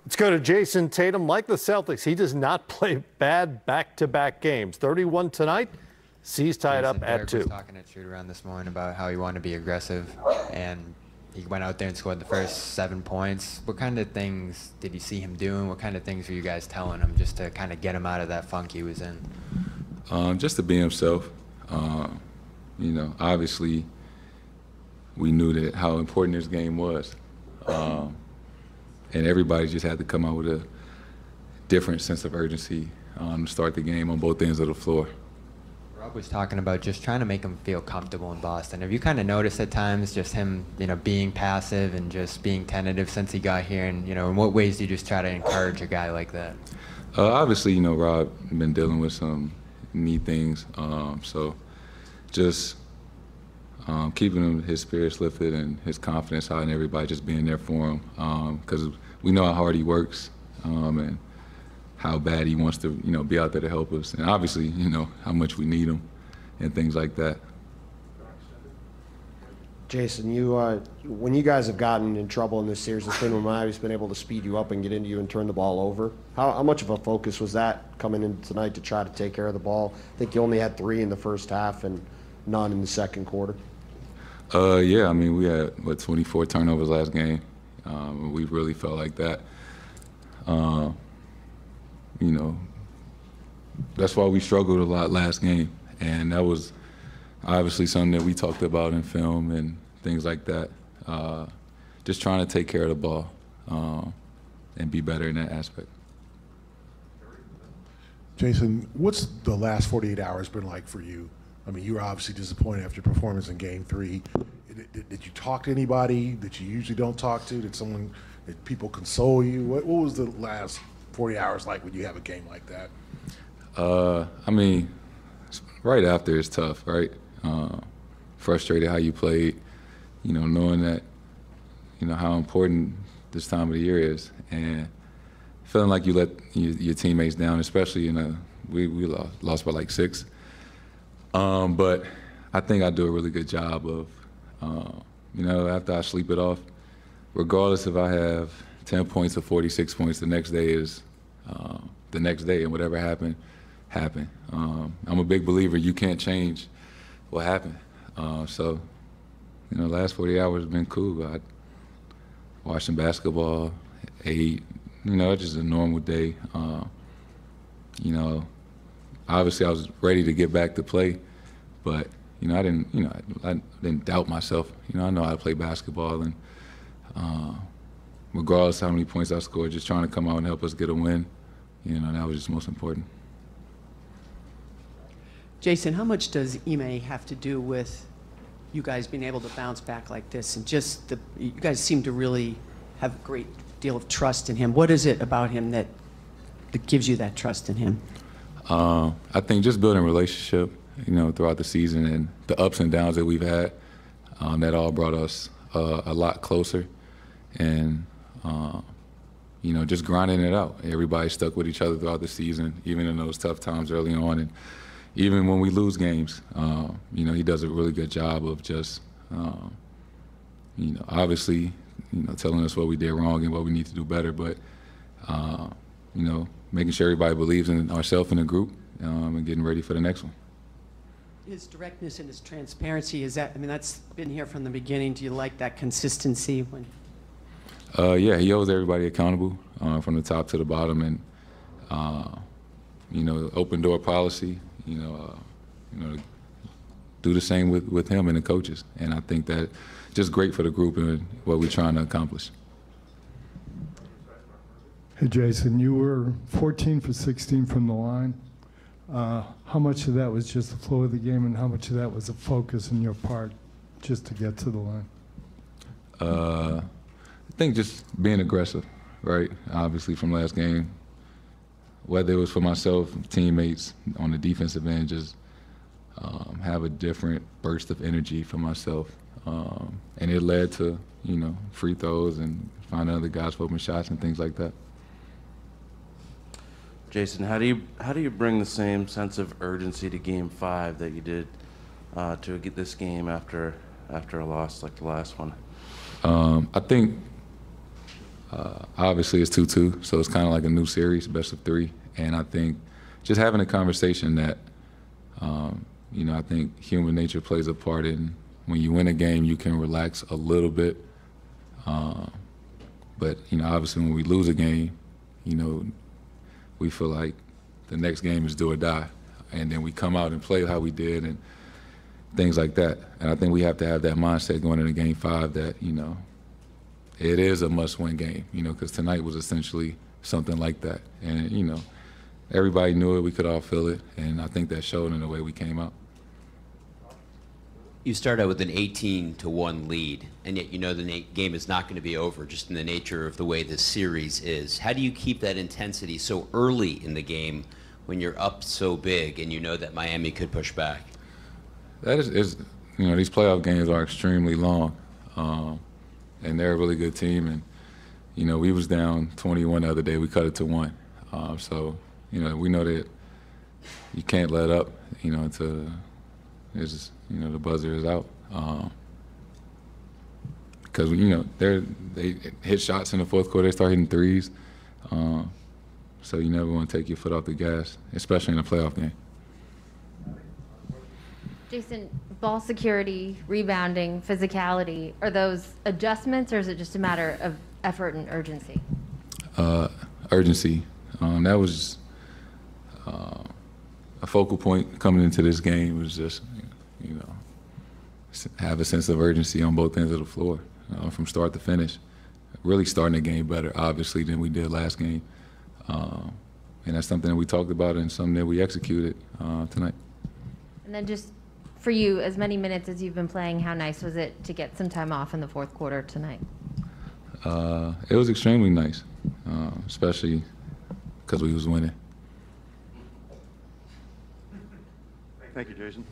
Let's go to Jayson Tatum. Like the Celtics, he does not play bad back-to-back games. 31 tonight. C's tied up at 2. Was talking to shoot around this morning about how he wanted to be aggressive, and he went out there and scored the first 7 points. What kind of things did you see him doing? What kind of things were you guys telling him just to kind of get him out of that funk he was in? Just to be himself. You know, obviously, we knew that how important this game was. And everybody just had to come out with a different sense of urgency to start the game on both ends of the floor. Rob was talking about just trying to make him feel comfortable in Boston. Have you kind of noticed at times just him, being passive and just being tentative since he got here? And, in what ways do you just try to encourage a guy like that? Obviously, Rob been dealing with some knee things, so just keeping his spirits lifted and his confidence high, and everybody just being there for him, because we know how hard he works and how bad he wants to, be out there to help us, and obviously, how much we need him and things like that. Jayson, when you guys have gotten in trouble in this series, it's been when Miami's been able to speed you up and get into you and turn the ball over. How much of a focus was that coming in tonight to try to take care of the ball? I think you only had 3 in the first half and none in the second quarter. Yeah, I mean, we had, 24 turnovers last game. We really felt like that. That's why we struggled a lot last game. And that was obviously something that we talked about in film and things like that. Just trying to take care of the ball and be better in that aspect. Jayson, what's the last 48 hours been like for you? I mean, you were obviously disappointed after your performance in Game 3. Did you talk to anybody that you usually don't talk to? Did people console you? What was the last 40 hours like when you have a game like that? I mean, right after it's tough, right? Frustrated how you played, knowing that, how important this time of the year is, and feeling like you let your teammates down, especially we lost by like 6. But I think I do a really good job of, after I sleep it off, regardless if I have 10 points or 46 points, the next day is the next day, and whatever happened. I'm a big believer you can't change what happened. So, the last 40 hours have been cool. I watching basketball, ate, it's just a normal day. Obviously I was ready to get back to play, but I didn't doubt myself. I know how to play basketball, and regardless how many points I scored, just trying to come out and help us get a win, that was just most important. Jayson, how much does Ime have to do with you guys being able to bounce back like this, and just you guys seem to really have a great deal of trust in him? What is it about him that gives you that trust in him? I think just building a relationship, throughout the season, and the ups and downs that we've had, that all brought us a lot closer, and just grinding it out. Everybody stuck with each other throughout the season, even in those tough times early on, and even when we lose games. He does a really good job of just, obviously, telling us what we did wrong and what we need to do better, but making sure everybody believes in ourselves and the group, and getting ready for the next one. His directness and his transparency, that's been here from the beginning. Do you like that consistency? Yeah, he holds everybody accountable from the top to the bottom, and open door policy. Do the same with him and the coaches, and I think that just great for the group and what we're trying to accomplish. Hey, Jayson, you were 14 for 16 from the line. How much of that was just the flow of the game, and how much of that was a focus on your part just to get to the line? I think just being aggressive, right? Obviously from last game, whether it was for myself, teammates on the defensive end, just have a different burst of energy for myself. And it led to, free throws and finding other guys for open shots and things like that. Jayson, how do you bring the same sense of urgency to Game 5 that you did to get this game after a loss like the last one? I think Obviously, it's 2-2, so it's kind of like a new series, best of 3. And I think just having a conversation that, I think human nature plays a part in when you win a game, you can relax a little bit. But, obviously when we lose a game, we feel like the next game is do or die. And then we come out and play how we did and things like that. And I think we have to have that mindset going into Game 5 that, it is a must-win game, because tonight was essentially something like that. And, everybody knew it. We could all feel it. And I think that showed in the way we came out. You start out with an 18-1 lead, and yet the game is not going to be over, just in the nature of the way this series is. How do you keep that intensity so early in the game when you're up so big and you know that Miami could push back? That is these playoff games are extremely long, and they're a really good team. And, we was down 21 the other day. We cut it to 1. So, we know that you can't let up, until it's the buzzer is out. Because, they hit shots in the fourth quarter. They start hitting threes. So you never want to take your foot off the gas, especially in a playoff game. Jayson, ball security, rebounding, physicality, are those adjustments or is it just a matter of effort and urgency? Urgency. That was a focal point coming into this game, was just, have a sense of urgency on both ends of the floor from start to finish. Really starting the game better, obviously, than we did last game. And that's something that we talked about and something that we executed tonight. And then just for you, as many minutes as you've been playing, how nice was it to get some time off in the fourth quarter tonight? It was extremely nice, especially because we was winning. Thank you, Jayson.